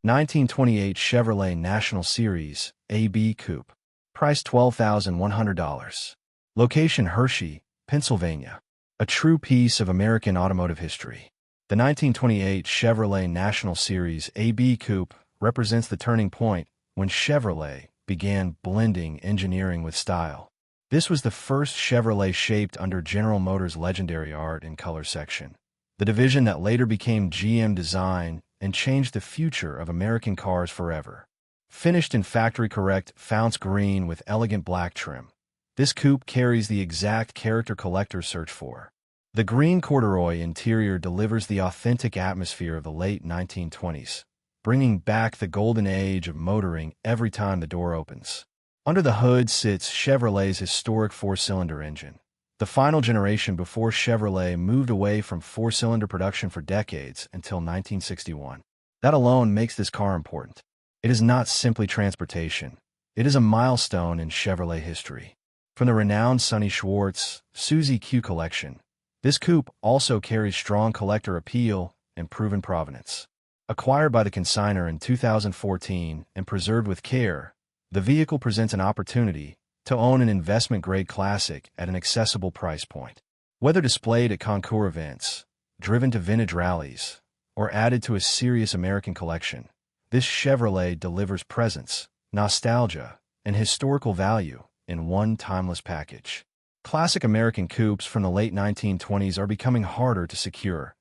1928 Chevrolet National Series AB Coupe. Price $12,100. Location Hershey, Pennsylvania. A true piece of American automotive history. The 1928 Chevrolet National Series AB Coupe represents the turning point when Chevrolet began blending engineering with style. This was the first Chevrolet shaped under General Motors' legendary art and color section, the division that later became GM Design and changed the future of American cars forever. Finished in factory-correct Founce green with elegant black trim, this coupe carries the exact character collectors search for. The green corduroy interior delivers the authentic atmosphere of the late 1920s, bringing back the golden age of motoring every time the door opens. Under the hood sits Chevrolet's historic four-cylinder engine, the final generation before Chevrolet moved away from four-cylinder production for decades until 1961. That alone makes this car important. It is not simply transportation. It is a milestone in Chevrolet history. From the renowned Sonny Schwartz Suzy Q collection, this coupe also carries strong collector appeal and proven provenance. Acquired by the consignor in 2014 and preserved with care, the vehicle presents an opportunity to own an investment-grade classic at an accessible price point. Whether displayed at concours events, driven to vintage rallies, or added to a serious American collection, this Chevrolet delivers presence, nostalgia, and historical value in one timeless package. Classic American coupes from the late 1920s are becoming harder to secure,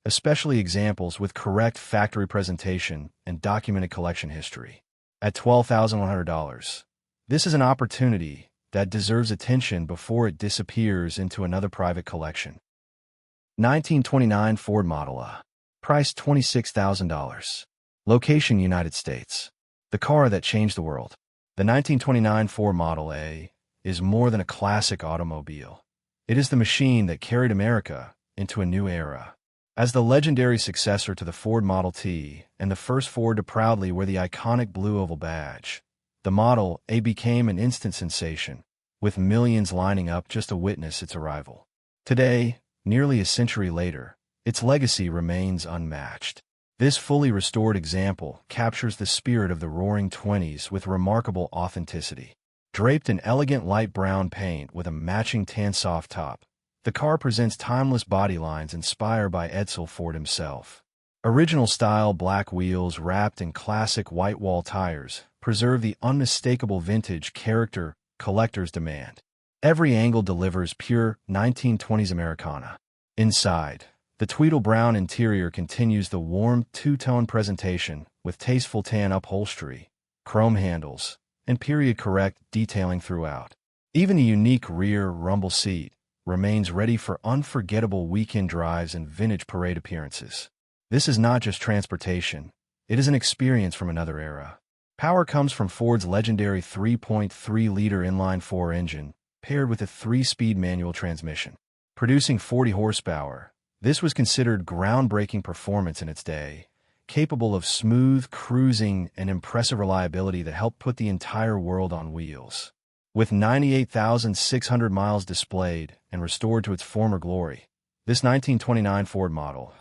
especially examples with correct factory presentation and documented collection history. At $12,100, this is an opportunity that deserves attention before it disappears into another private collection. 1929 Ford Model A. Price $26,000. Location United States. The car that changed the world. The 1929 Ford Model A is more than a classic automobile. It is the machine that carried America into a new era. As the legendary successor to the Ford Model T and the first Ford to proudly wear the iconic blue oval badge, the Model A became an instant sensation, with millions lining up just to witness its arrival. Today, nearly a century later, its legacy remains unmatched. This fully restored example captures the spirit of the Roaring '20s with remarkable authenticity. Draped in elegant light brown paint with a matching tan soft top, the car presents timeless body lines inspired by Edsel Ford himself. Original-style black wheels wrapped in classic white wall tires preserve the unmistakable vintage character collectors demand. Every angle delivers pure 1920s Americana. Inside, the Tweedle brown interior continues the warm two-tone presentation with tasteful tan upholstery, chrome handles, and period-correct detailing throughout. Even the unique rear rumble seat remains ready for unforgettable weekend drives and vintage parade appearances. This is not just transportation, it is an experience from another era. Power comes from Ford's legendary 3.3-liter inline-4 engine, paired with a 3-speed manual transmission. Producing 40 horsepower, this was considered groundbreaking performance in its day, capable of smooth cruising and impressive reliability that helped put the entire world on wheels. With 98,600 miles displayed and restored to its former glory, this 1929 Ford model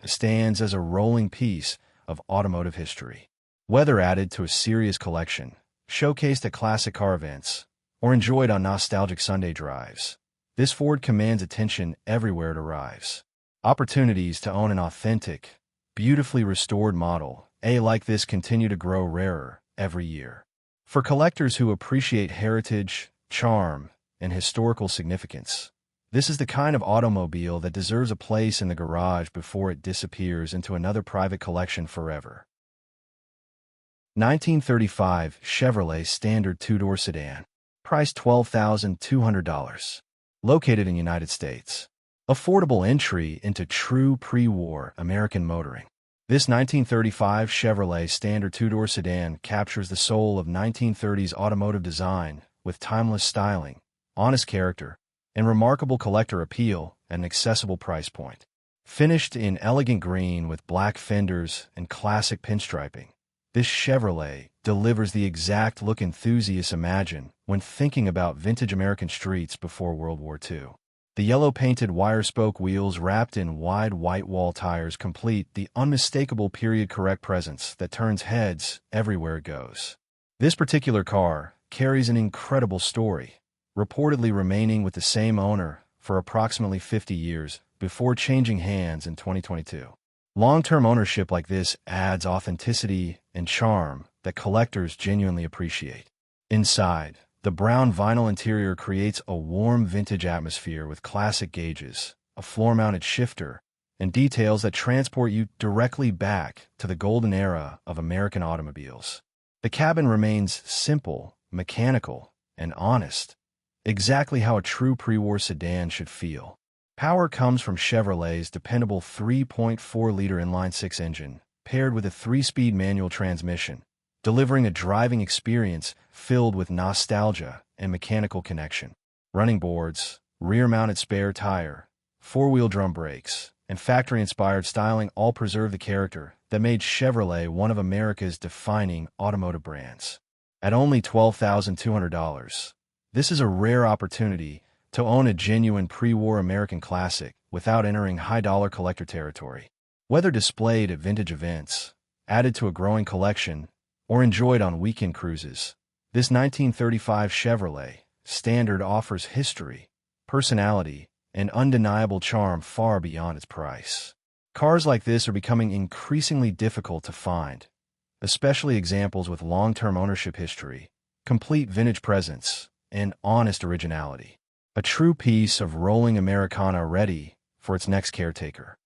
stands as a rolling piece of automotive history. Whether added to a serious collection, showcased at classic car events, or enjoyed on nostalgic Sunday drives, this Ford commands attention everywhere it arrives. Opportunities to own an authentic, beautifully restored Model A like this continue to grow rarer every year. For collectors who appreciate heritage, charm, and historical significance, this is the kind of automobile that deserves a place in the garage before it disappears into another private collection forever. 1935 Chevrolet Standard two-door sedan. Price $12,200. Located in United States. Affordable entry into true pre-war American motoring. This 1935 Chevrolet Standard two-door sedan captures the soul of 1930s automotive design with timeless styling, honest character, and remarkable collector appeal at an accessible price point. Finished in elegant green with black fenders and classic pinstriping, this Chevrolet delivers the exact look enthusiasts imagine when thinking about vintage American streets before World War II. The yellow-painted wire-spoke wheels wrapped in wide white wall tires complete the unmistakable period-correct presence that turns heads everywhere it goes. This particular car carries an incredible story, reportedly remaining with the same owner for approximately 50 years before changing hands in 2022. Long-term ownership like this adds authenticity and charm that collectors genuinely appreciate. Inside, the brown vinyl interior creates a warm vintage atmosphere with classic gauges, a floor-mounted shifter, and details that transport you directly back to the golden era of American automobiles. The cabin remains simple, mechanical, and honest, exactly how a true pre-war sedan should feel. Power comes from Chevrolet's dependable 3.4-liter inline-six engine, paired with a 3-speed manual transmission, delivering a driving experience filled with nostalgia and mechanical connection. Running boards, rear-mounted spare tire, 4-wheel drum brakes, and factory-inspired styling all preserve the character that made Chevrolet one of America's defining automotive brands. At only $12,200, this is a rare opportunity to own a genuine pre-war American classic without entering high-dollar collector territory. Whether displayed at vintage events, added to a growing collection, or enjoyed on weekend cruises, this 1935 Chevrolet Standard offers history, personality, and undeniable charm far beyond its price. Cars like this are becoming increasingly difficult to find, especially examples with long-term ownership history, complete vintage presence, and honest originality. A true piece of rolling Americana ready for its next caretaker.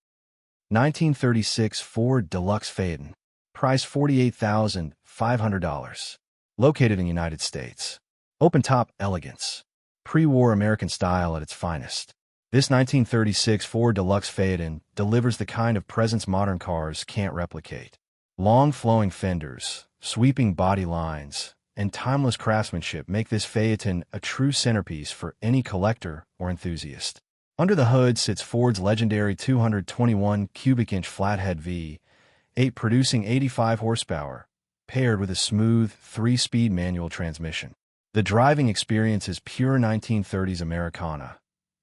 1936 Ford Deluxe Phaeton. Price $48,500. Located in the United States. Open-top elegance. Pre-war American style at its finest. This 1936 Ford Deluxe Phaeton delivers the kind of presence modern cars can't replicate. Long flowing fenders, sweeping body lines, and timeless craftsmanship make this Phaeton a true centerpiece for any collector or enthusiast. Under the hood sits Ford's legendary 221 cubic inch flathead V8 producing 85 horsepower, paired with a smooth 3-speed manual transmission. The driving experience is pure 1930s Americana,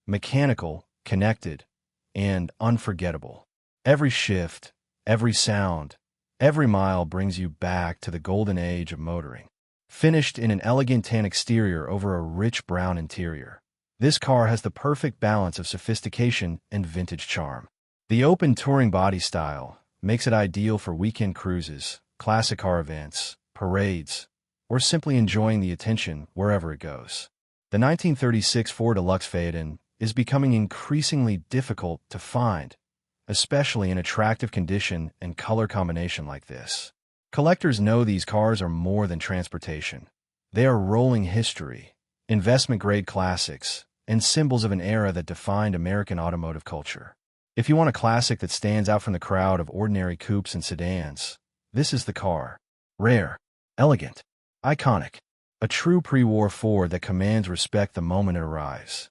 mechanical, connected, and unforgettable. Every shift, every sound, every mile brings you back to the golden age of motoring. Finished in an elegant tan exterior over a rich brown interior, this car has the perfect balance of sophistication and vintage charm. The open touring body style makes it ideal for weekend cruises, classic car events, parades, or simply enjoying the attention wherever it goes. The 1936 Ford Deluxe Phaeton is becoming increasingly difficult to find, especially in attractive condition and color combination like this. Collectors know these cars are more than transportation. They are rolling history, investment-grade classics, and symbols of an era that defined American automotive culture. If you want a classic that stands out from the crowd of ordinary coupes and sedans, this is the car. Rare, elegant, iconic. A true pre-war Ford that commands respect the moment it arrives.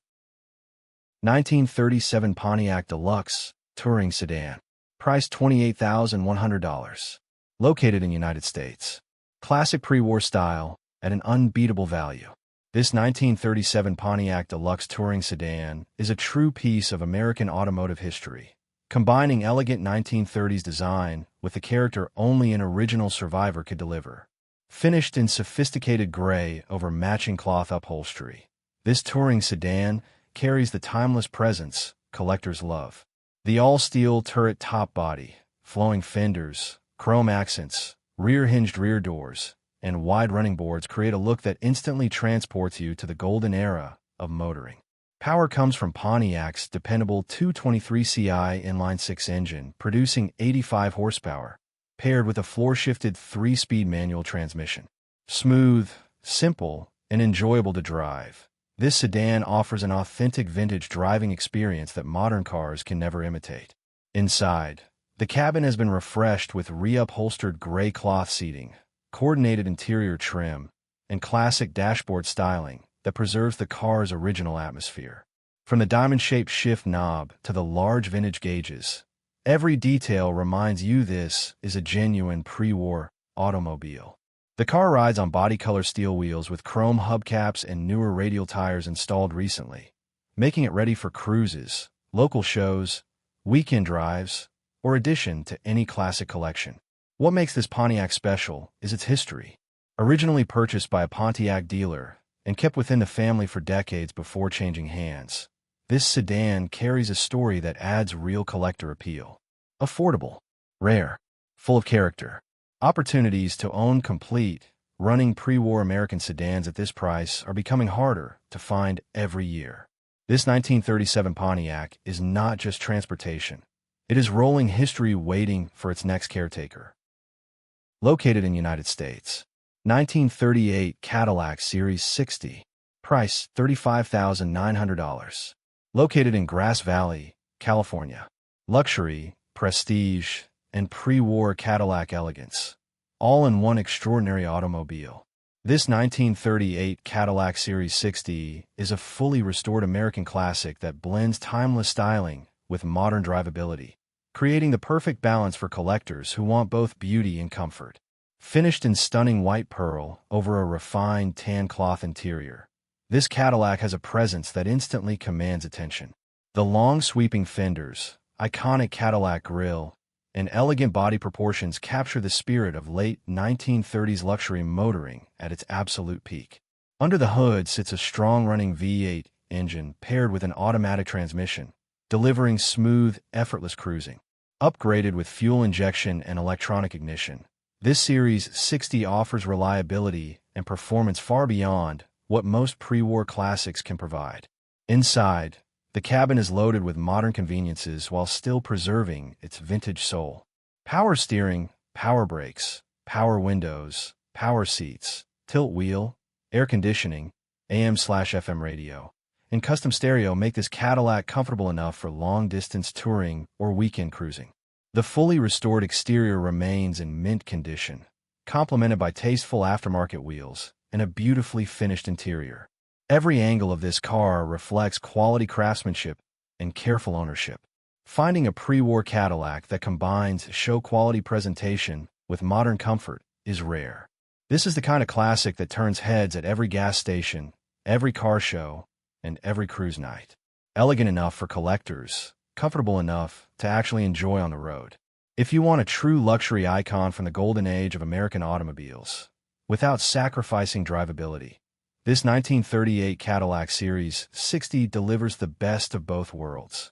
1937 Pontiac Deluxe Touring Sedan. Price $28,100. Located in the United States. Classic pre-war style at an unbeatable value. This 1937 Pontiac Deluxe Touring Sedan is a true piece of American automotive history, combining elegant 1930s design with the character only an original survivor could deliver. Finished in sophisticated gray over matching cloth upholstery, this touring sedan carries the timeless presence collectors love. The all-steel turret top body, flowing fenders, chrome accents, rear-hinged rear doors, and wide running boards create a look that instantly transports you to the golden era of motoring. Power comes from Pontiac's dependable 223 Ci inline-six engine, producing 85 horsepower, paired with a floor-shifted 3-speed manual transmission. Smooth, simple, and enjoyable to drive, this sedan offers an authentic vintage driving experience that modern cars can never imitate. Inside, the cabin has been refreshed with reupholstered gray cloth seating, coordinated interior trim, and classic dashboard styling that preserves the car's original atmosphere. From the diamond-shaped shift knob to the large vintage gauges, every detail reminds you this is a genuine pre-war automobile. The car rides on body-color steel wheels with chrome hubcaps and newer radial tires installed recently, making it ready for cruises, local shows, weekend drives, or addition to any classic collection. What makes this Pontiac special is its history. Originally purchased by a Pontiac dealer and kept within the family for decades before changing hands, this sedan carries a story that adds real collector appeal. Affordable, rare, full of character. Opportunities to own complete, running pre-war American sedans at this price are becoming harder to find every year. This 1937 Pontiac is not just transportation. It is rolling history waiting for its next caretaker. Located in United States. 1938 Cadillac Series 60. Price $35,900. Located in Grass Valley, California. Luxury, prestige, and pre-war Cadillac elegance, all in one extraordinary automobile. This 1938 Cadillac Series 60 is a fully restored American classic that blends timeless styling with modern drivability, creating the perfect balance for collectors who want both beauty and comfort. Finished in stunning white pearl over a refined tan cloth interior, this Cadillac has a presence that instantly commands attention. The long sweeping fenders, iconic Cadillac grille, and elegant body proportions capture the spirit of late 1930s luxury motoring at its absolute peak. Under the hood sits a strong-running V8 engine paired with an automatic transmission, delivering smooth, effortless cruising. Upgraded with fuel injection and electronic ignition, this Series 60 offers reliability and performance far beyond what most pre-war classics can provide. Inside, the cabin is loaded with modern conveniences while still preserving its vintage soul. Power steering, power brakes, power windows, power seats, tilt wheel, air conditioning, AM/FM radio, and custom stereo make this Cadillac comfortable enough for long-distance touring or weekend cruising. The fully restored exterior remains in mint condition, complemented by tasteful aftermarket wheels and a beautifully finished interior. Every angle of this car reflects quality craftsmanship and careful ownership. Finding a pre-war Cadillac that combines show-quality presentation with modern comfort is rare. This is the kind of classic that turns heads at every gas station, every car show, and every cruise night. Elegant enough for collectors, comfortable enough to actually enjoy on the road. If you want a true luxury icon from the golden age of American automobiles, without sacrificing drivability, this 1938 Cadillac Series 60 delivers the best of both worlds.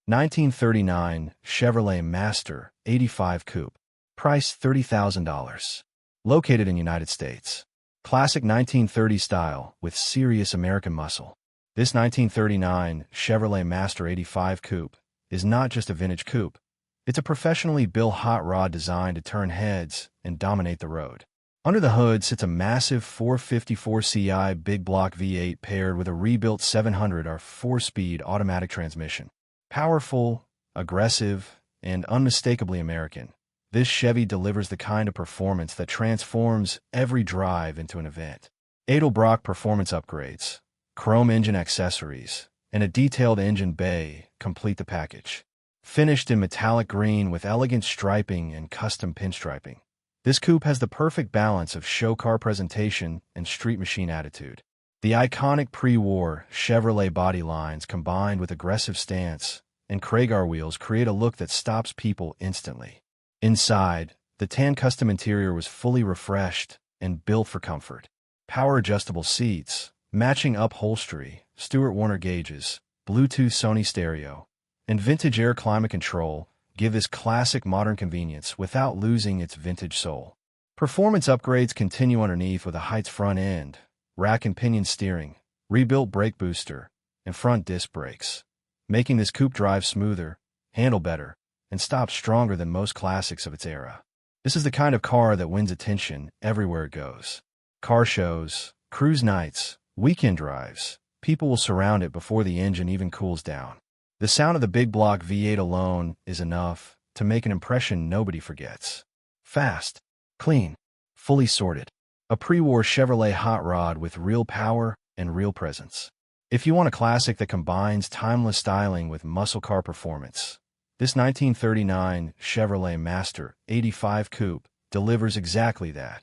1939 Chevrolet Master 85 Coupe. Price $30,000. Located in United States. Classic 1930 style with serious American muscle. This 1939 Chevrolet Master 85 Coupe is not just a vintage coupe. It's a professionally built hot rod designed to turn heads and dominate the road. Under the hood sits a massive 454 Ci big block V8 paired with a rebuilt 700 or 4-speed automatic transmission. Powerful, aggressive, and unmistakably American, this Chevy delivers the kind of performance that transforms every drive into an event. Edelbrock performance upgrades, chrome engine accessories, and a detailed engine bay complete the package. Finished in metallic green with elegant striping and custom pinstriping, this coupe has the perfect balance of show car presentation and street machine attitude. The iconic pre-war Chevrolet body lines combined with aggressive stance and Craigar wheels create a look that stops people instantly. Inside, the tan custom interior was fully refreshed and built for comfort. Power-adjustable seats, matching upholstery, Stewart Warner gauges, Bluetooth Sony stereo, and vintage air climate control give this classic modern convenience without losing its vintage soul. Performance upgrades continue underneath with a Heights front end, rack and pinion steering, rebuilt brake booster, and front disc brakes, making this coupe drive smoother, handle better, and stop stronger than most classics of its era. This is the kind of car that wins attention everywhere it goes. Car shows, cruise nights, weekend drives, people will surround it before the engine even cools down. The sound of the big block V8 alone is enough to make an impression nobody forgets. Fast, clean, fully sorted. A pre-war Chevrolet hot rod with real power and real presence. If you want a classic that combines timeless styling with muscle car performance, this 1939 Chevrolet Master 85 Coupe delivers exactly that.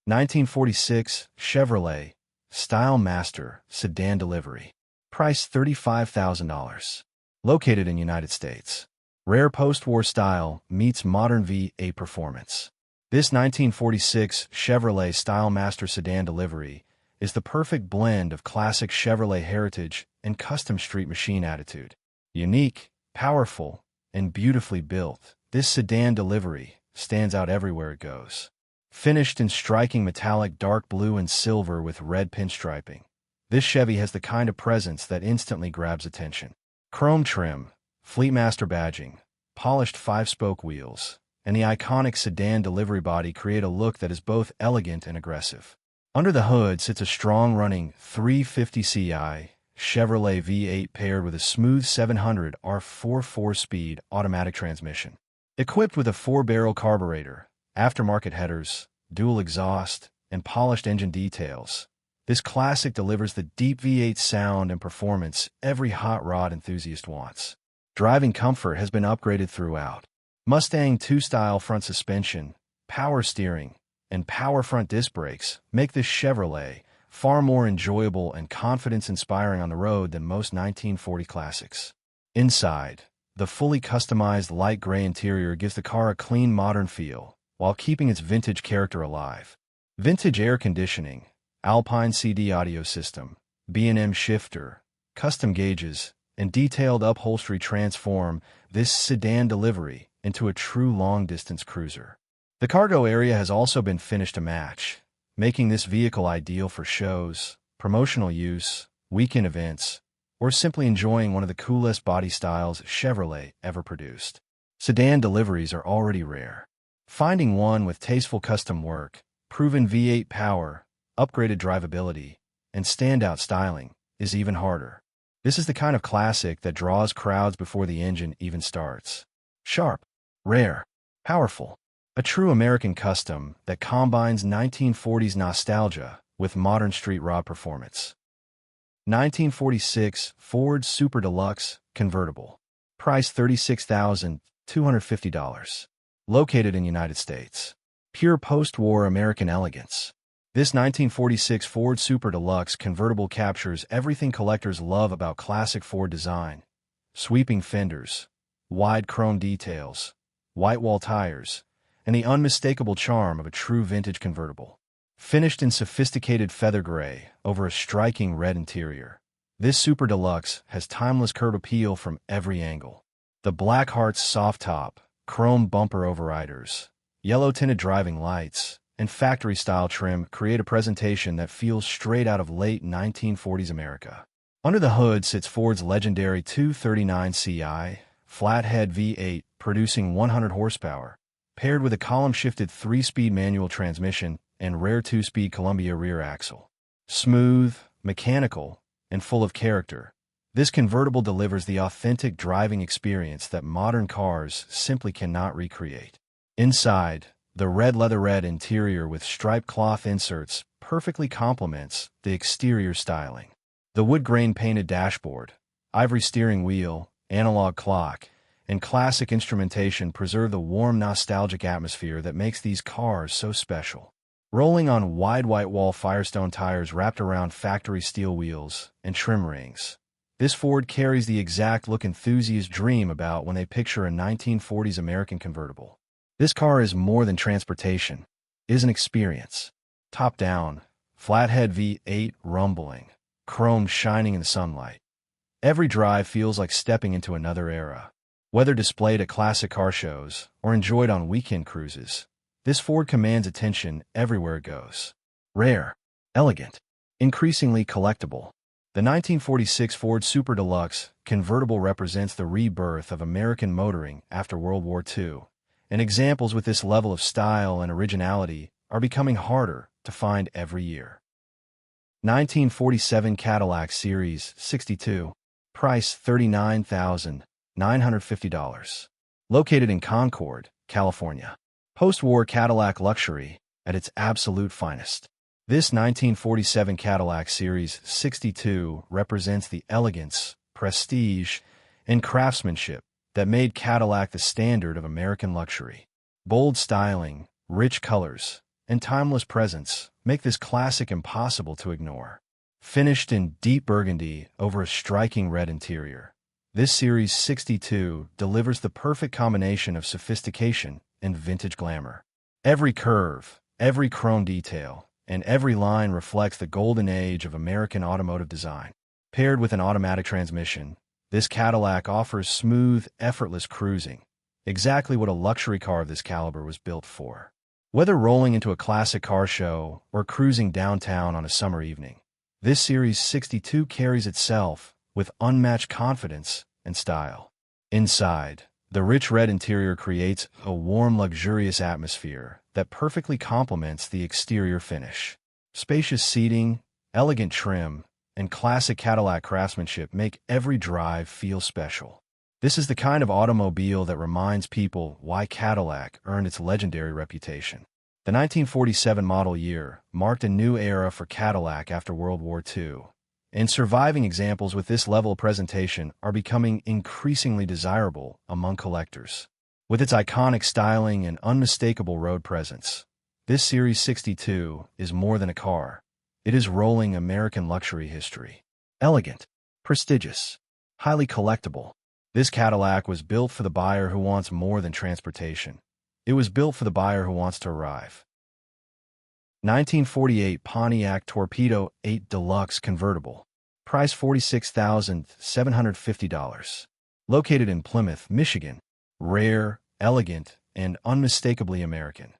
1946 Chevrolet Style Master Sedan Delivery. Price $35,000. Located in United States. Rare post-war style meets modern V8 performance. This 1946 Chevrolet Stylemaster sedan delivery is the perfect blend of classic Chevrolet heritage and custom street machine attitude. Unique, powerful, and beautifully built, this sedan delivery stands out everywhere it goes. Finished in striking metallic dark blue and silver with red pinstriping, this Chevy has the kind of presence that instantly grabs attention. Chrome trim, Fleetmaster badging, polished 5-spoke wheels, and the iconic sedan delivery body create a look that is both elegant and aggressive. Under the hood sits a strong-running 350 Ci Chevrolet V8 paired with a smooth 700 R4 4-speed automatic transmission. Equipped with a 4-barrel carburetor, aftermarket headers, dual exhaust, and polished engine details, this classic delivers the deep V8 sound and performance every hot rod enthusiast wants. Driving comfort has been upgraded throughout. Mustang 2-style front suspension, power steering, and power front disc brakes make this Chevrolet far more enjoyable and confidence-inspiring on the road than most 1940 classics. Inside, the fully customized light gray interior gives the car a clean modern feel, while keeping its vintage character alive. Vintage air conditioning, Alpine CD audio system, B&M shifter, custom gauges, and detailed upholstery transform this sedan delivery into a true long-distance cruiser. The cargo area has also been finished to match, making this vehicle ideal for shows, promotional use, weekend events, or simply enjoying one of the coolest body styles Chevrolet ever produced. Sedan deliveries are already rare. Finding one with tasteful custom work, proven V8 power, upgraded drivability, and standout styling is even harder. This is the kind of classic that draws crowds before the engine even starts. Sharp, rare, powerful. A true American custom that combines 1940s nostalgia with modern street rod performance. 1946 Ford Super Deluxe Convertible. Price $36,250. Located in United States. Pure post-war American elegance. This 1946 Ford Super Deluxe convertible captures everything collectors love about classic Ford design. Sweeping fenders, wide chrome details, white wall tires, and the unmistakable charm of a true vintage convertible. Finished in sophisticated feather gray over a striking red interior, this Super Deluxe has timeless curb appeal from every angle. The Black Heart's soft top, chrome bumper overriders, yellow-tinted driving lights, and factory-style trim create a presentation that feels straight out of late 1940s America. Under the hood sits Ford's legendary 239 Ci flathead V8 producing 100 horsepower, paired with a column-shifted 3-speed manual transmission and rare 2-speed Columbia rear axle. Smooth, mechanical, and full of character, this convertible delivers the authentic driving experience that modern cars simply cannot recreate. Inside, the red interior with striped cloth inserts perfectly complements the exterior styling. The wood grain painted dashboard, ivory steering wheel, analog clock, and classic instrumentation preserve the warm nostalgic atmosphere that makes these cars so special. Rolling on wide white wall Firestone tires wrapped around factory steel wheels and trim rings, this Ford carries the exact look enthusiasts dream about when they picture a 1940s American convertible. This car is more than transportation, it is an experience. Top down, flathead V8 rumbling, chrome shining in the sunlight. Every drive feels like stepping into another era. Whether displayed at classic car shows or enjoyed on weekend cruises, this Ford commands attention everywhere it goes. Rare, elegant, increasingly collectible. The 1946 Ford Super Deluxe convertible represents the rebirth of American motoring after World War II, and examples with this level of style and originality are becoming harder to find every year. 1947 Cadillac Series 62. Price $39,950. Located in Concord, California. Post-war Cadillac luxury at its absolute finest. This 1947 Cadillac Series 62 represents the elegance, prestige, and craftsmanship that made Cadillac the standard of American luxury. Bold styling, rich colors, and timeless presence make this classic impossible to ignore. Finished in deep burgundy over a striking red interior, this Series 62 delivers the perfect combination of sophistication and vintage glamour. Every curve, every chrome detail, and every line reflects the golden age of American automotive design. Paired with an automatic transmission, this Cadillac offers smooth, effortless cruising, exactly what a luxury car of this caliber was built for. Whether rolling into a classic car show or cruising downtown on a summer evening, this Series 62 carries itself with unmatched confidence and style. Inside, the rich red interior creates a warm, luxurious atmosphere that perfectly complements the exterior finish. Spacious seating, elegant trim, and classic Cadillac craftsmanship make every drive feel special. This is the kind of automobile that reminds people why Cadillac earned its legendary reputation. The 1947 model year marked a new era for Cadillac after World War II, and surviving examples with this level of presentation are becoming increasingly desirable among collectors. With its iconic styling and unmistakable road presence, this Series 62 is more than a car. It is rolling American luxury history. Elegant, prestigious, highly collectible. This Cadillac was built for the buyer who wants more than transportation. It was built for the buyer who wants to arrive. 1948 Pontiac Torpedo 8 Deluxe Convertible. Price $46,750. Located in Plymouth, Michigan. Rare, elegant, and unmistakably American.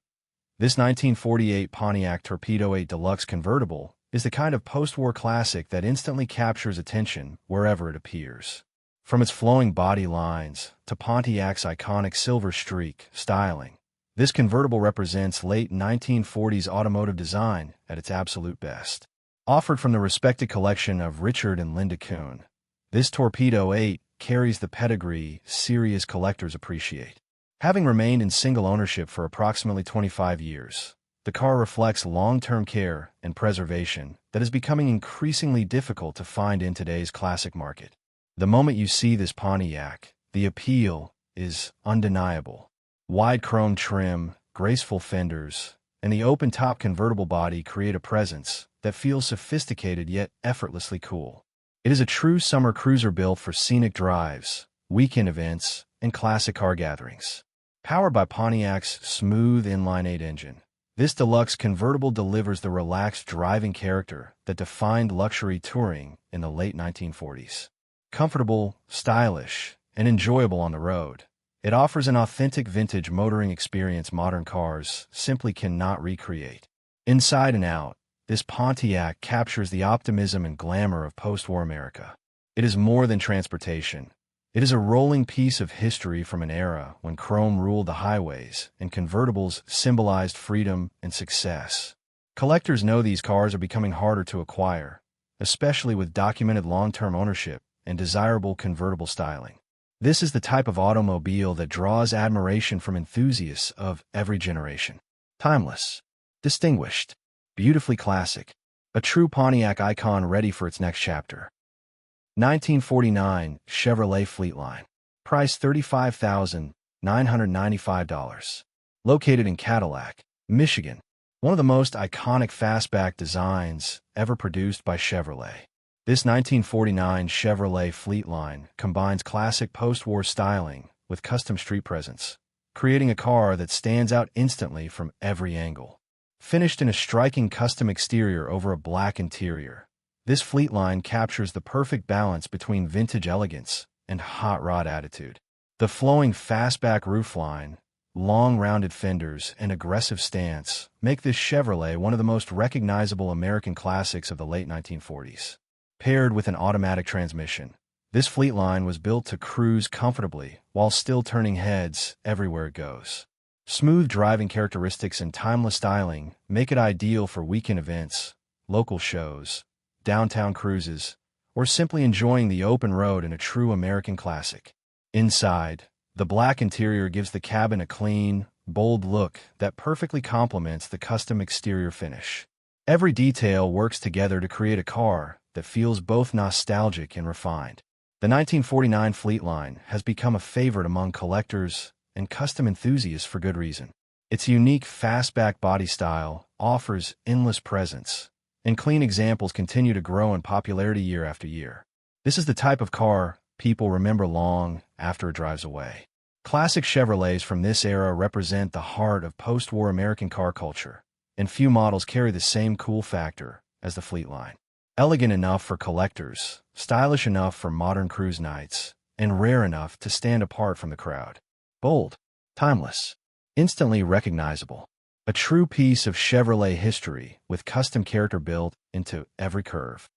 This 1948 Pontiac Torpedo 8 Deluxe Convertible is the kind of post-war classic that instantly captures attention wherever it appears. From its flowing body lines to Pontiac's iconic silver streak styling, this convertible represents late 1940s automotive design at its absolute best. Offered from the respected collection of Richard and Linda Kuhn, this Torpedo 8 carries the pedigree serious collectors appreciate. Having remained in single ownership for approximately 25 years, the car reflects long-term care and preservation that is becoming increasingly difficult to find in today's classic market. The moment you see this Pontiac, the appeal is undeniable. Wide chrome trim, graceful fenders, and the open-top convertible body create a presence that feels sophisticated yet effortlessly cool. It is a true summer cruiser built for scenic drives, weekend events, and classic car gatherings. Powered by Pontiac's smooth inline-8 engine, this deluxe convertible delivers the relaxed driving character that defined luxury touring in the late 1940s. Comfortable, stylish, and enjoyable on the road, it offers an authentic vintage motoring experience modern cars simply cannot recreate. Inside and out, this Pontiac captures the optimism and glamour of post-war America. It is more than transportation. It is a rolling piece of history from an era when chrome ruled the highways and convertibles symbolized freedom and success. Collectors know these cars are becoming harder to acquire, especially with documented long-term ownership and desirable convertible styling. This is the type of automobile that draws admiration from enthusiasts of every generation. Timeless, distinguished, beautifully classic, a true Pontiac icon ready for its next chapter. 1949 Chevrolet Fleetline. Price $35,995. Located in Cadillac, Michigan. One of the most iconic fastback designs ever produced by Chevrolet. This 1949 Chevrolet Fleetline combines classic post-war styling with custom street presence, creating a car that stands out instantly from every angle. Finished in a striking custom exterior over a black interior, this Fleetline captures the perfect balance between vintage elegance and hot rod attitude. The flowing fastback roofline, long rounded fenders, and aggressive stance make this Chevrolet one of the most recognizable American classics of the late 1940s. Paired with an automatic transmission, this Fleetline was built to cruise comfortably while still turning heads everywhere it goes. Smooth driving characteristics and timeless styling make it ideal for weekend events, local shows, downtown cruises, or simply enjoying the open road in a true American classic. Inside, the black interior gives the cabin a clean, bold look that perfectly complements the custom exterior finish. Every detail works together to create a car that feels both nostalgic and refined. The 1949 Fleetline has become a favorite among collectors and custom enthusiasts for good reason. Its unique fastback body style offers endless presence, and clean examples continue to grow in popularity year after year. This is the type of car people remember long after it drives away. Classic Chevrolets from this era represent the heart of post-war American car culture, and few models carry the same cool factor as the fleet line. Elegant enough for collectors, stylish enough for modern cruise nights, and rare enough to stand apart from the crowd. Bold, timeless, instantly recognizable. A true piece of Chevrolet history with custom character built into every curve.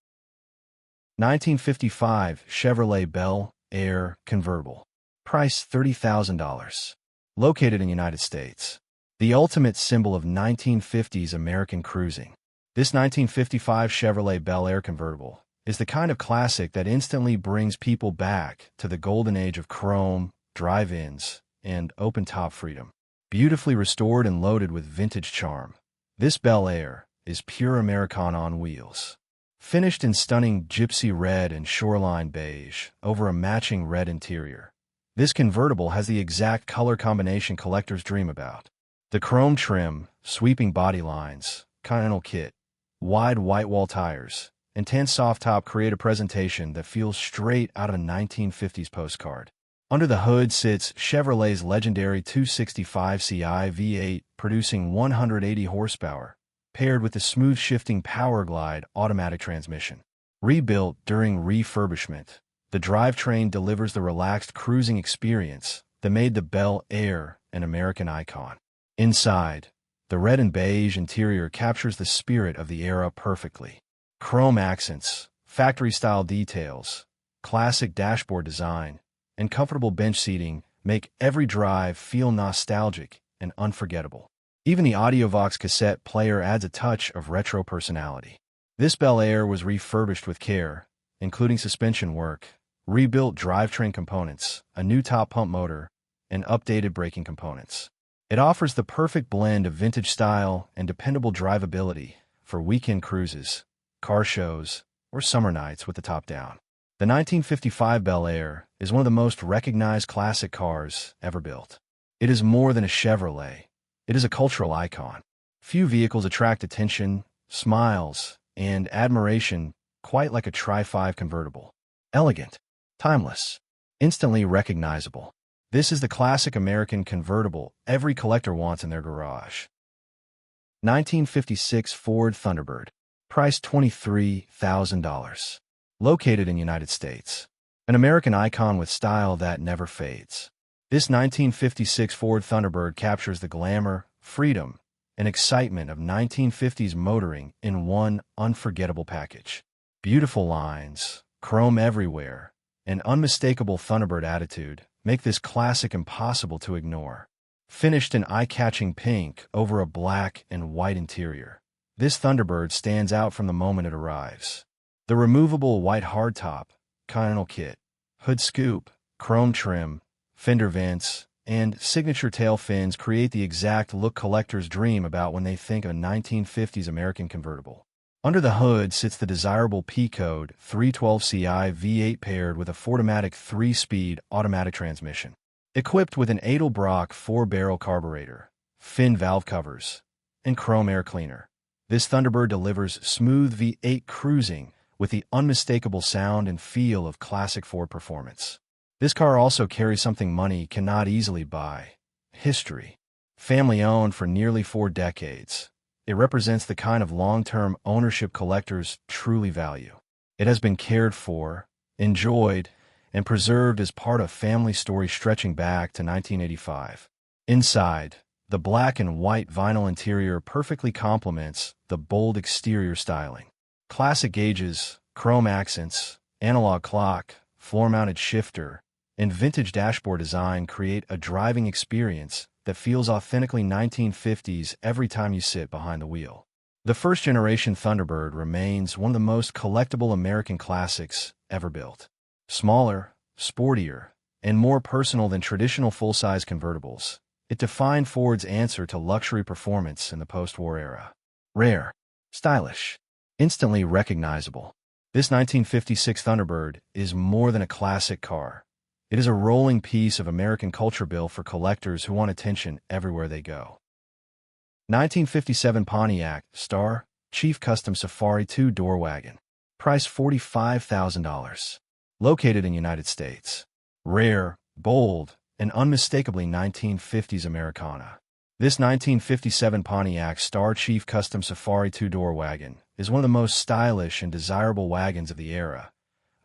1955 Chevrolet Bel Air Convertible. Price $30,000. Located in United States. The ultimate symbol of 1950s American cruising. This 1955 Chevrolet Bel Air Convertible is the kind of classic that instantly brings people back to the golden age of chrome, drive-ins, and open-top freedom. Beautifully restored and loaded with vintage charm, this Bel Air is pure Americana on wheels. Finished in stunning gypsy red and shoreline beige over a matching red interior, this convertible has the exact color combination collectors dream about. The chrome trim, sweeping body lines, Continental kit, wide white wall tires, and tan soft top create a presentation that feels straight out of a 1950s postcard. Under the hood sits Chevrolet's legendary 265 Ci V8, producing 180 horsepower, paired with the smooth shifting Powerglide automatic transmission. Rebuilt during refurbishment, the drivetrain delivers the relaxed cruising experience that made the Bel Air an American icon. Inside, the red and beige interior captures the spirit of the era perfectly. Chrome accents, factory-style details, classic dashboard design, and comfortable bench seating make every drive feel nostalgic and unforgettable. Even the AudioVox cassette player adds a touch of retro personality. This Bel Air was refurbished with care, including suspension work, rebuilt drivetrain components, a new top pump motor, and updated braking components. It offers the perfect blend of vintage style and dependable drivability for weekend cruises, car shows, or summer nights with the top down. The 1955 Bel Air is one of the most recognized classic cars ever built. It is more than a Chevrolet. It is a cultural icon. Few vehicles attract attention, smiles, and admiration quite like a Tri-5 convertible. Elegant, timeless, instantly recognizable. This is the classic American convertible every collector wants in their garage. 1956 Ford Thunderbird. Price $23,000. Located in United States. An American icon with style that never fades. This 1956 Ford Thunderbird captures the glamour, freedom, and excitement of 1950s motoring in one unforgettable package. Beautiful lines, chrome everywhere, and unmistakable Thunderbird attitude make this classic impossible to ignore. Finished in eye-catching pink over a black and white interior, this Thunderbird stands out from the moment it arrives. The removable white hardtop, Continental kit, hood scoop, chrome trim, fender vents, and signature tail fins create the exact look collectors dream about when they think of a 1950s American convertible. Under the hood sits the desirable P-Code 312Ci V8 paired with a Fordomatic 3-speed automatic transmission. Equipped with an Edelbrock 4-barrel carburetor, fin valve covers, and chrome air cleaner, this Thunderbird delivers smooth V8 cruising with the unmistakable sound and feel of classic Ford performance. This car also carries something money cannot easily buy: history. Family-owned for nearly 4 decades, it represents the kind of long-term ownership collectors truly value. It has been cared for, enjoyed, and preserved as part of a family story stretching back to 1985. Inside, the black and white vinyl interior perfectly complements the bold exterior styling. Classic gauges, chrome accents, analog clock, floor-mounted shifter, and vintage dashboard design create a driving experience that feels authentically 1950s every time you sit behind the wheel. The first-generation Thunderbird remains one of the most collectible American classics ever built. Smaller, sportier, and more personal than traditional full-size convertibles, it defined Ford's answer to luxury performance in the post-war era. Rare, stylish, instantly recognizable. This 1956 Thunderbird is more than a classic car. It is a rolling piece of American culture built for collectors who want attention everywhere they go. 1957 Pontiac Star Chief Custom Safari two-door wagon. Price $45,000. Located in United States. Rare, bold, and unmistakably 1950s Americana. This 1957 Pontiac Star Chief Custom Safari two-door wagon is one of the most stylish and desirable wagons of the era,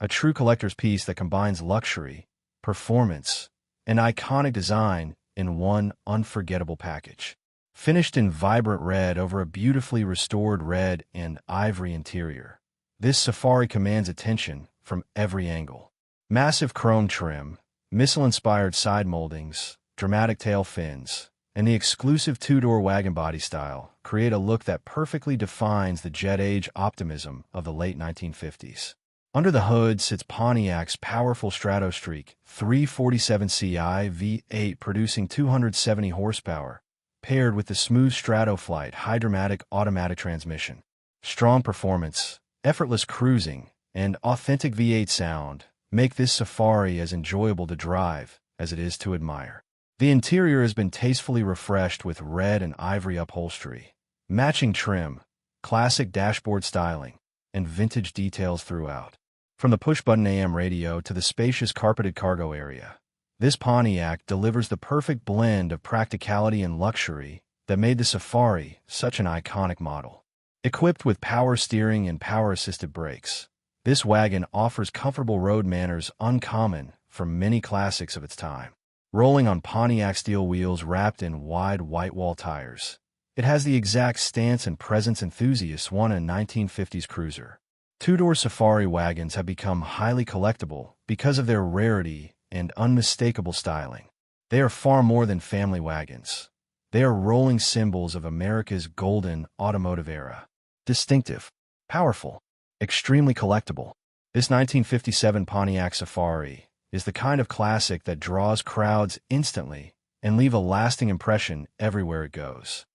a true collector's piece that combines luxury, performance, and iconic design in one unforgettable package. Finished in vibrant red over a beautifully restored red and ivory interior, this Safari commands attention from every angle. Massive chrome trim, missile-inspired side moldings, dramatic tail fins, and the exclusive two-door wagon body style create a look that perfectly defines the jet-age optimism of the late 1950s. Under the hood sits Pontiac's powerful Stratostreak 347 Ci V8 producing 270 horsepower, paired with the smooth Stratoflight high-dramatic automatic transmission. Strong performance, effortless cruising, and authentic V8 sound make this Safari as enjoyable to drive as it is to admire. The interior has been tastefully refreshed with red and ivory upholstery, matching trim, classic dashboard styling, and vintage details throughout. From the push-button AM radio to the spacious carpeted cargo area, this Pontiac delivers the perfect blend of practicality and luxury that made the Safari such an iconic model. Equipped with power steering and power-assisted brakes, this wagon offers comfortable road manners uncommon from many classics of its time. Rolling on Pontiac steel wheels wrapped in wide white wall tires, it has the exact stance and presence enthusiasts want in a 1950s cruiser. Two-door Safari wagons have become highly collectible because of their rarity and unmistakable styling. They are far more than family wagons. They are rolling symbols of America's golden automotive era. Distinctive, powerful, extremely collectible. This 1957 Pontiac Safari is the kind of classic that draws crowds instantly and leave a lasting impression everywhere it goes.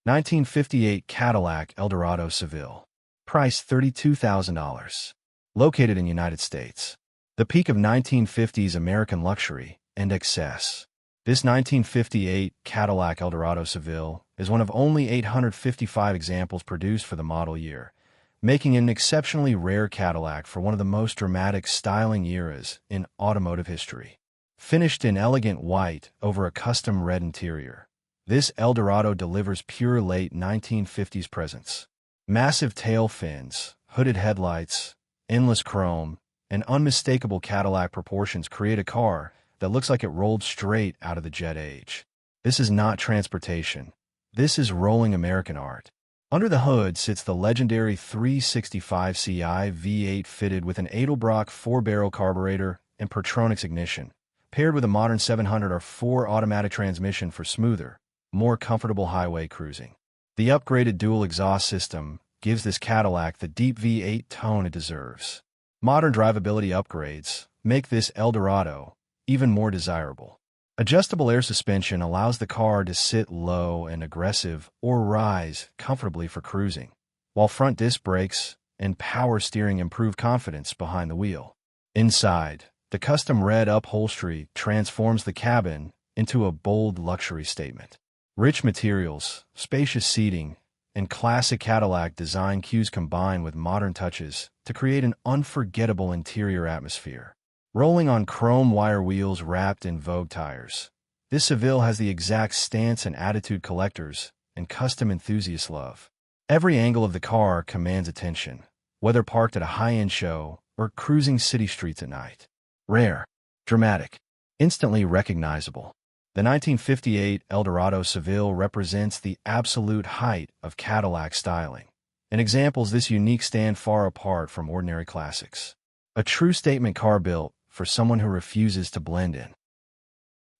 1958 Cadillac Eldorado Seville. Price $32,000. Located in United States. The peak of 1950s American luxury and excess. This 1958 Cadillac Eldorado Seville is one of only 855 examples produced for the model year, making it an exceptionally rare Cadillac for one of the most dramatic styling eras in automotive history. Finished in elegant white over a custom red interior, this Eldorado delivers pure late 1950s presence. Massive tail fins, hooded headlights, endless chrome, and unmistakable Cadillac proportions create a car that looks like it rolled straight out of the jet age. This is not transportation. This is rolling American art. Under the hood sits the legendary 365 Ci V8 fitted with an Edelbrock 4-barrel carburetor and Pertronix ignition, paired with a modern 700R4 automatic transmission for smoother, more comfortable highway cruising. The upgraded dual exhaust system gives this Cadillac the deep V8 tone it deserves. Modern drivability upgrades make this Eldorado even more desirable. Adjustable air suspension allows the car to sit low and aggressive or rise comfortably for cruising, while front disc brakes and power steering improve confidence behind the wheel. Inside, the custom red upholstery transforms the cabin into a bold luxury statement. Rich materials, spacious seating, and classic Cadillac design cues combine with modern touches to create an unforgettable interior atmosphere. Rolling on chrome wire wheels wrapped in Vogue tires, this Seville has the exact stance and attitude collectors and custom enthusiasts love. Every angle of the car commands attention, whether parked at a high-end show or cruising city streets at night. Rare, dramatic, instantly recognizable. The 1958 Eldorado Seville represents the absolute height of Cadillac styling, and examples this unique stand far apart from ordinary classics. A true statement car built for someone who refuses to blend in.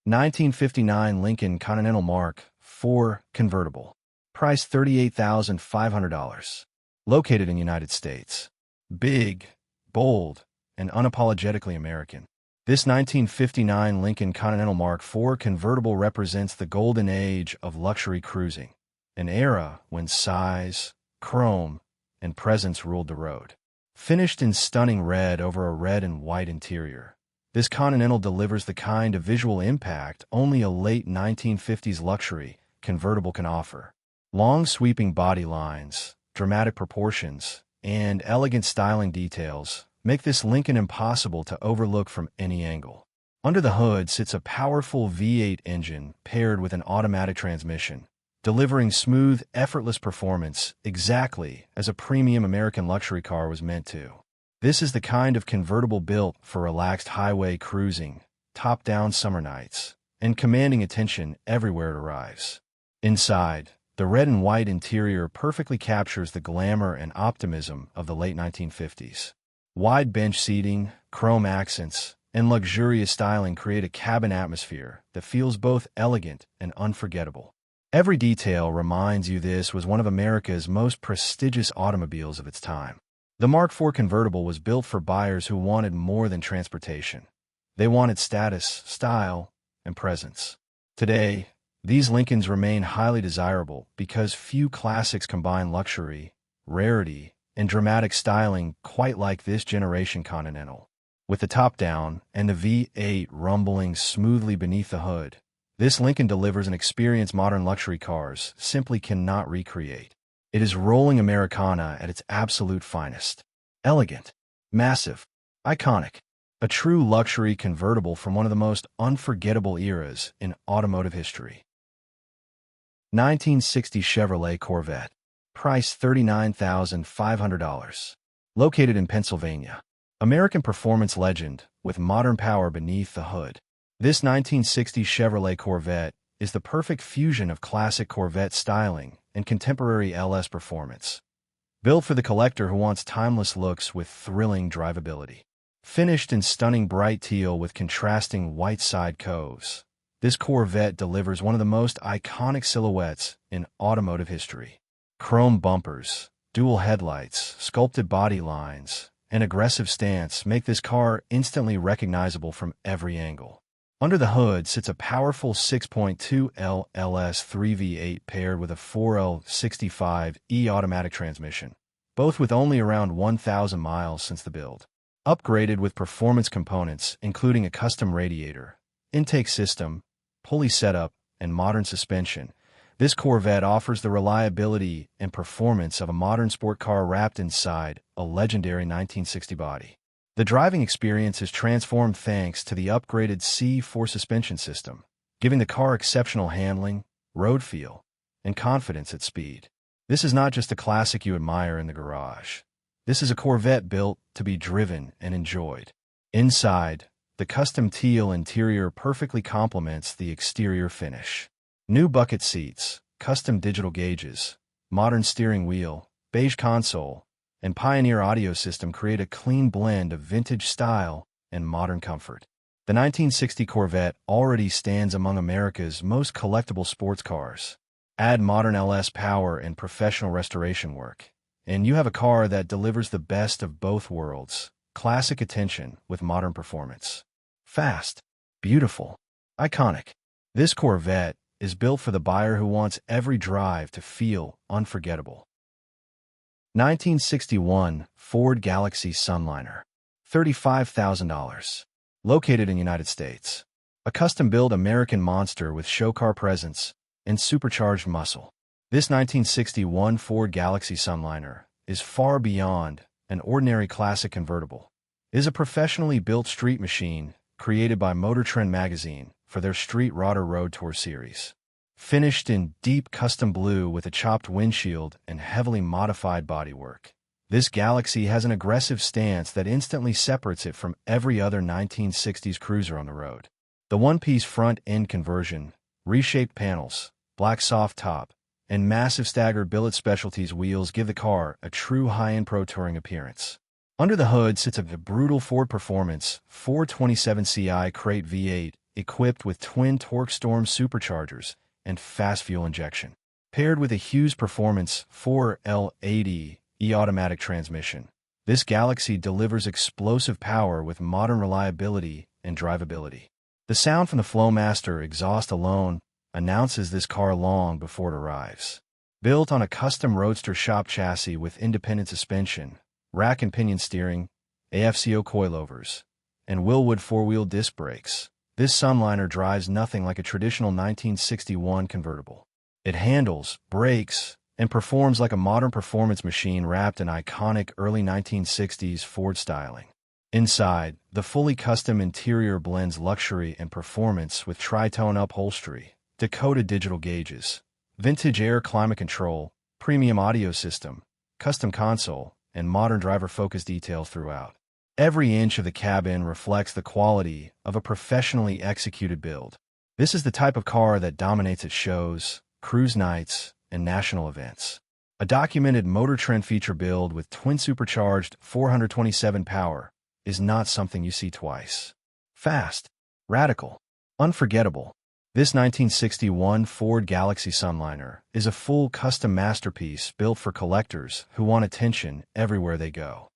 1959 Lincoln Continental Mark IV convertible. Price $38,500. Located in United States. Big, bold, and unapologetically American. This 1959 Lincoln Continental Mark IV convertible represents the golden age of luxury cruising, an era when size, chrome, and presence ruled the road. Finished in stunning red over a red and white interior, this Continental delivers the kind of visual impact only a late 1950s luxury convertible can offer. Long sweeping body lines, dramatic proportions, and elegant styling details make this Lincoln impossible to overlook from any angle. Under the hood sits a powerful V8 engine paired with an automatic transmission, delivering smooth, effortless performance exactly as a premium American luxury car was meant to. This is the kind of convertible built for relaxed highway cruising, top-down summer nights, and commanding attention everywhere it arrives. Inside, the red and white interior perfectly captures the glamour and optimism of the late 1950s. Wide bench seating, chrome accents, and luxurious styling create a cabin atmosphere that feels both elegant and unforgettable. Every detail reminds you this was one of America's most prestigious automobiles of its time. The Mark IV convertible was built for buyers who wanted more than transportation. They wanted status, style, and presence. Today, these Lincolns remain highly desirable because few classics combine luxury, rarity, and dramatic styling quite like this generation Continental. With the top down and the V8 rumbling smoothly beneath the hood, this Lincoln delivers an experience modern luxury cars simply cannot recreate. It is rolling Americana at its absolute finest. Elegant, massive, iconic. A true luxury convertible from one of the most unforgettable eras in automotive history. 1960 Chevrolet Corvette. Price $39,500. Located in Pennsylvania. American performance legend with modern power beneath the hood. This 1960 Chevrolet Corvette is the perfect fusion of classic Corvette styling and contemporary LS performance. Built for the collector who wants timeless looks with thrilling drivability. Finished in stunning bright teal with contrasting white side coves, this Corvette delivers one of the most iconic silhouettes in automotive history. Chrome bumpers, dual headlights, sculpted body lines, and aggressive stance make this car instantly recognizable from every angle. Under the hood sits a powerful 6.2L LS3 V8 paired with a 4L65E automatic transmission, both with only around 1,000 miles since the build. Upgraded with performance components including a custom radiator, intake system, pulley setup, and modern suspension, this Corvette offers the reliability and performance of a modern sport car wrapped inside a legendary 1960 body. The driving experience is transformed thanks to the upgraded C4 suspension system, giving the car exceptional handling, road feel, and confidence at speed. This is not just a classic you admire in the garage. This is a Corvette built to be driven and enjoyed. Inside, the custom teal interior perfectly complements the exterior finish. New bucket seats, custom digital gauges, modern steering wheel, beige console, and Pioneer audio system create a clean blend of vintage style and modern comfort. The 1960 Corvette already stands among America's most collectible sports cars. Add modern LS power and professional restoration work, and you have a car that delivers the best of both worlds. Classic attention with modern performance. Fast, beautiful, iconic. This Corvette is built for the buyer who wants every drive to feel unforgettable. 1961 Ford Galaxy Sunliner. $35,000. Located in United States. A custom-built American monster with show car presence and supercharged muscle. This 1961 Ford Galaxy Sunliner is far beyond an ordinary classic convertible. It is a professionally built street machine created by Motor Trend magazine for their Street Rodder Road Tour series. Finished in deep custom blue with a chopped windshield and heavily modified bodywork, this Galaxy has an aggressive stance that instantly separates it from every other 1960s cruiser on the road. The one-piece front-end conversion, reshaped panels, black soft top, and massive staggered billet specialties wheels give the car a true high-end pro touring appearance. Under the hood sits a brutal Ford Performance 427 Ci crate V8 equipped with twin torque storm superchargers and fast fuel injection. Paired with a Hughes Performance 4L80 automatic transmission, this Galaxy delivers explosive power with modern reliability and drivability. The sound from the Flowmaster exhaust alone announces this car long before it arrives. Built on a custom roadster shop chassis with independent suspension, rack and pinion steering, AFCO coilovers, and Willwood four-wheel disc brakes, this Sunliner drives nothing like a traditional 1961 convertible. It handles, brakes, and performs like a modern performance machine wrapped in iconic early 1960s Ford styling. Inside, the fully custom interior blends luxury and performance with tri-tone upholstery, decoded digital gauges, vintage air climate control, premium audio system, custom console, and modern driver-focused details throughout. Every inch of the cabin reflects the quality of a professionally executed build. This is the type of car that dominates at shows, cruise nights, and national events. A documented Motor Trend feature build with twin-supercharged 427 power is not something you see twice. Fast, radical, unforgettable. This 1961 Ford Galaxy Sunliner is a full custom masterpiece built for collectors who want attention everywhere they go.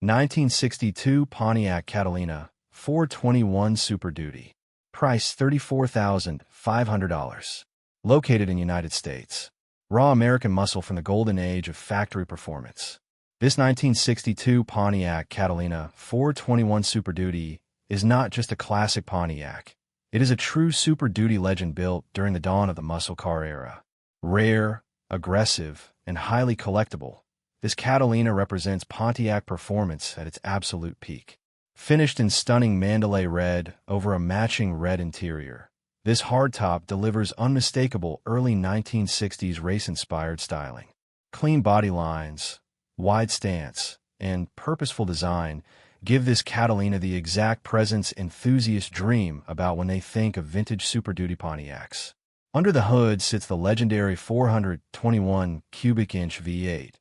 1962 Pontiac Catalina 421 Super Duty. Price $34,500. Located in United States. Raw American muscle from the golden age of factory performance. This 1962 Pontiac Catalina 421 Super Duty is not just a classic Pontiac. It is a true Super Duty legend built during the dawn of the muscle car era. Rare, aggressive, and highly collectible, this Catalina represents Pontiac performance at its absolute peak. Finished in stunning Mandalay red over a matching red interior, this hardtop delivers unmistakable early 1960s race-inspired styling. Clean body lines, wide stance, and purposeful design give this Catalina the exact presence enthusiasts dream about when they think of vintage Super Duty Pontiacs. Under the hood sits the legendary 421 cubic inch V8,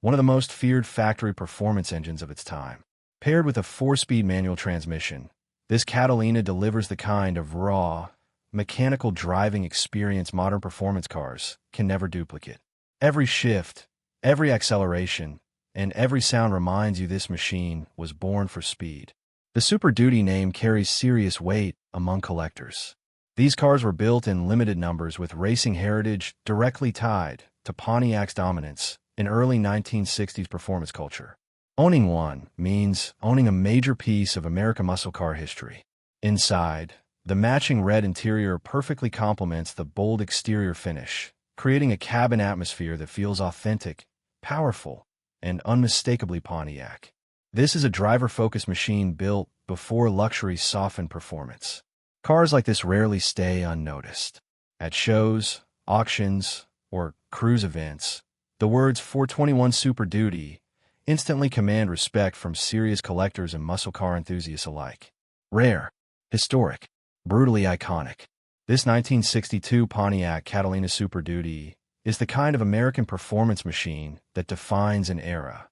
one of the most feared factory performance engines of its time. Paired with a 4-speed manual transmission, this Catalina delivers the kind of raw, mechanical driving experience modern performance cars can never duplicate. Every shift, every acceleration, and every sound reminds you this machine was born for speed. The Super Duty name carries serious weight among collectors. These cars were built in limited numbers with racing heritage directly tied to Pontiac's dominance in early 1960s performance culture. Owning one means owning a major piece of American muscle car history. Inside, the matching red interior perfectly complements the bold exterior finish, creating a cabin atmosphere that feels authentic, powerful, and unmistakably Pontiac. This is a driver-focused machine built before luxury softened performance. Cars like this rarely stay unnoticed. At shows, auctions, or cruise events, the words 421 Super Duty instantly command respect from serious collectors and muscle car enthusiasts alike. Rare, historic, brutally iconic. This 1962 Pontiac Catalina Super Duty is the kind of American performance machine that defines an era.